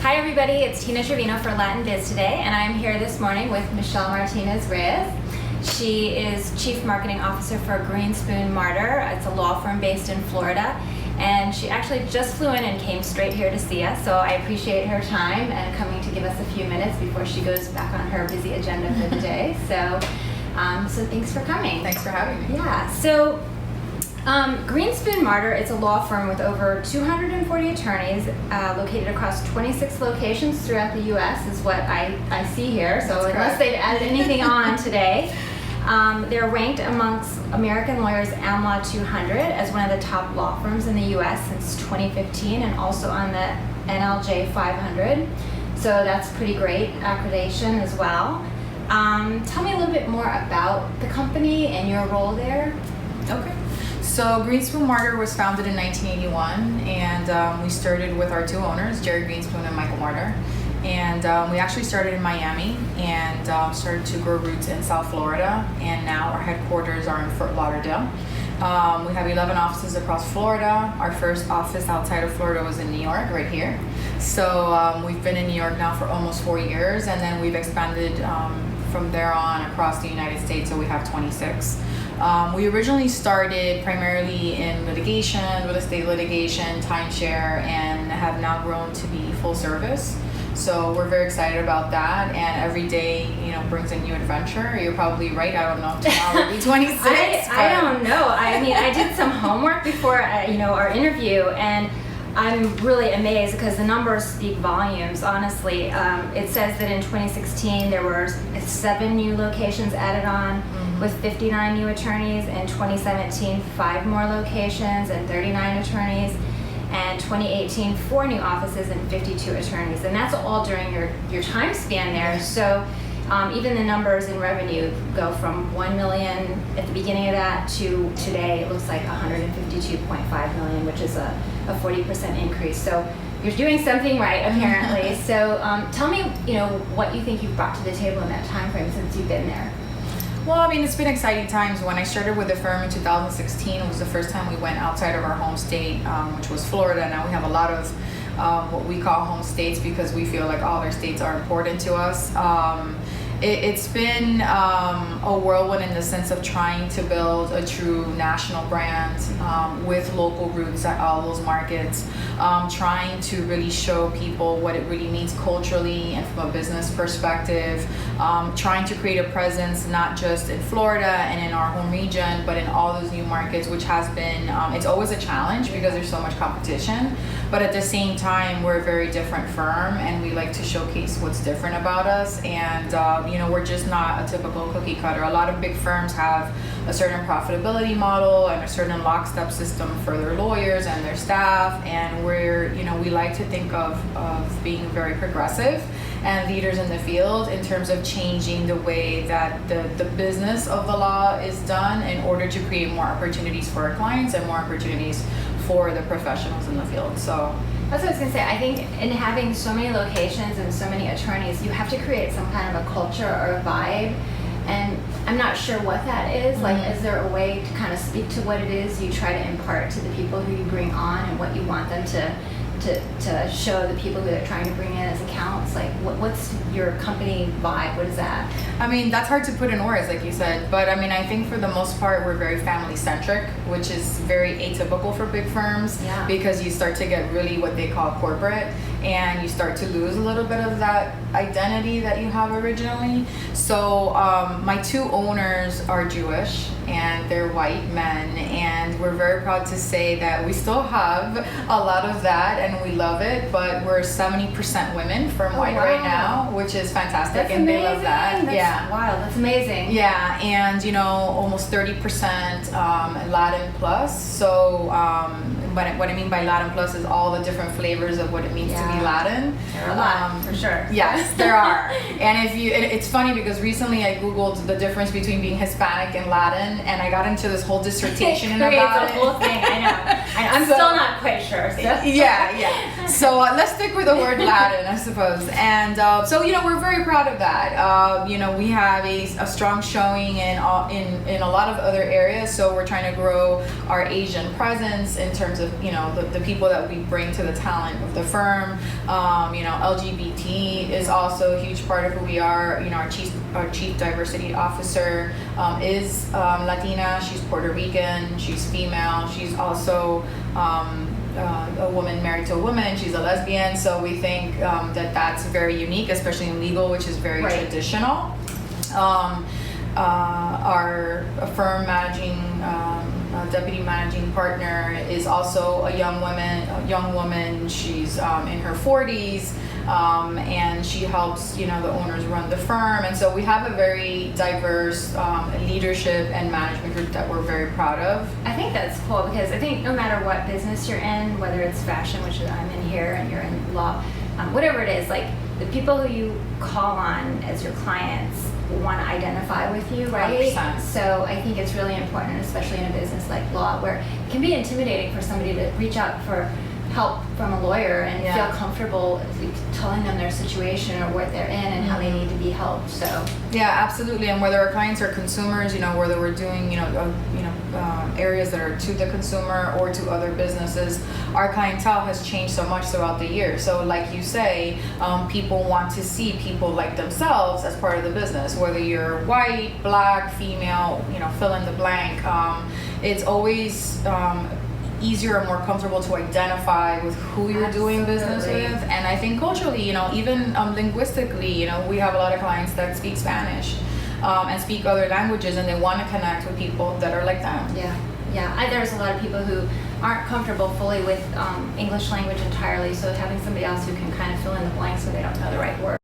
Hi everybody, it's Tina Trevino for Latin Biz Today, and I'm here this morning with Michelle Martinez Reyes. She is Chief Marketing Officer for Greenspoon Marder. It's a law firm based in Florida, and she actually just flew in and came straight here to see us, so I appreciate her time and coming to give us a few minutes before she goes back on her busy agenda for the day. So thanks for coming. Thanks for having me. Yeah, so Greenspoon Marder is a law firm with over 240 attorneys located across 26 locations throughout the U.S. is what I see here. So That's unless correct. they've added anything on today, they're ranked amongst American Lawyers AmLaw 200 as one of the top law firms in the U.S. since 2015 and also on the NLJ 500. So that's pretty great accreditation as well. Tell me a little bit more about the company and your role there. Okay. So Greenspoon Marder was founded in 1981, and we started with our two owners, Jerry Greenspoon and Michael Marder. And we actually started in Miami and started to grow roots in South Florida, and now our headquarters are in Fort Lauderdale. We have 11 offices across Florida. Our first office outside of Florida was in New York, right here. So we've been in New York now for almost 4 years, and then we've expanded from there on across the United States, so we have 26. We originally started primarily in litigation, real estate litigation, timeshare, and have now grown to be full service. So we're very excited about that, and every day, brings a new adventure. You're probably right. I don't know. Tomorrow will be 26. I don't know. I mean, I did some homework before, our interview, and I'm really amazed because the numbers speak volumes, honestly. It says that in 2016 there were 7 new locations added on with 59 new attorneys. In 2017, 5 more locations and 39 attorneys. And 2018, 4 new offices and 52 attorneys. And that's all during your time span there. So even the numbers in revenue go from 1 million at the beginning of that to today, it looks like 152.5 million, which is a 40% increase. So you're doing something right, apparently. So tell me, what you think you've brought to the table in that time frame since you've been there. Well, I mean, it's been exciting times. When I started with the firm in 2016, it was the first time we went outside of our home state, which was Florida. Now we have a lot of what we call home states because we feel like all our states are important to us. It's been a whirlwind in the sense of trying to build a true national brand with local roots at all those markets, trying to really show people what it really means culturally and from a business perspective, trying to create a presence not just in Florida and in our home region, but in all those new markets, which has been, it's always a challenge because there's so much competition. But at the same time, we're a very different firm, and we like to showcase what's different about us. And we're just not a typical cookie cutter. A lot of big firms have a certain profitability model and a certain lockstep system for their lawyers and their staff. And we like to think of being very progressive and leaders in the field in terms of changing the way that the business of the law is done in order to create more opportunities for our clients and more opportunities for the professionals in the field. So that's what I was going to say. I think in having so many locations and so many attorneys, you have to create some kind of a culture or a vibe. And I'm not sure what that is. Like, is there a way to kind of speak to what it is you try to impart to the people who you bring on and what you want them to show the people who they're trying to bring in as accounts? Like, what's your company vibe? What is that? I mean, that's hard to put in words, like you said. But I mean, I think for the most part, we're very family-centric, which is very atypical for big firms. Yeah. Because you start to get really what they call corporate, and you start to lose a little bit of that identity that you have originally. So my two owners are Jewish, and they're white men, and we're very proud to say that we still have a lot of that, and we love it, but we're 70% women firm-wide right now, which is fantastic. That's and amazing. They love that. That's wild. That's amazing. Yeah, and almost 30% Latin plus. So what I mean by Latin plus is all the different flavors of what it means to be Latin. There are a lot, for sure. Yes, there are. And it's funny because recently I Googled the difference between being Hispanic and Latin, and I got into this whole dissertation about it. It's a whole thing, I know. I'm still not quite sure. So. Yeah. So let's stick with the word Latin, I suppose. And so we're very proud of that. We have a strong showing in a lot of other areas. So we're trying to grow our Asian presence in terms of the people that we bring to the talent of the firm. LGBT is also a huge part of who we are. Our chief diversity officer is Latina. She's Puerto Rican. She's female. She's also a woman married to a woman. She's a lesbian. So we think that that's very unique, especially in legal, which is very traditional. Our firm deputy managing partner is also a young woman. She's in her 40s, and she helps the owners run the firm. And so we have a very diverse leadership and management group that we're very proud of. I think that's cool because I think no matter what business you're in, whether it's fashion, which I'm in here, and you're in law, whatever it is, like the people who you call on as your clients want to identify with you, right? 100%. So I think it's really important, especially in a business like law, where it can be intimidating for somebody to reach out for help from a lawyer and feel comfortable telling them their situation or what they're in and how they need to be helped. So yeah, absolutely. And whether our clients are consumers, whether we're doing areas that are to the consumer or to other businesses, our clientele has changed so much throughout the year. So like you say, people want to see people like themselves as part of the business, whether you're white, black, female, fill in the blank. It's always easier and more comfortable to identify with who you're doing business with. And I think culturally, even linguistically, we have a lot of clients that speak Spanish and speak other languages, and they want to connect with people that are like them. There's a lot of people who aren't comfortable fully with English language entirely, so having somebody else who can kind of fill in the blanks so they don't know the right word.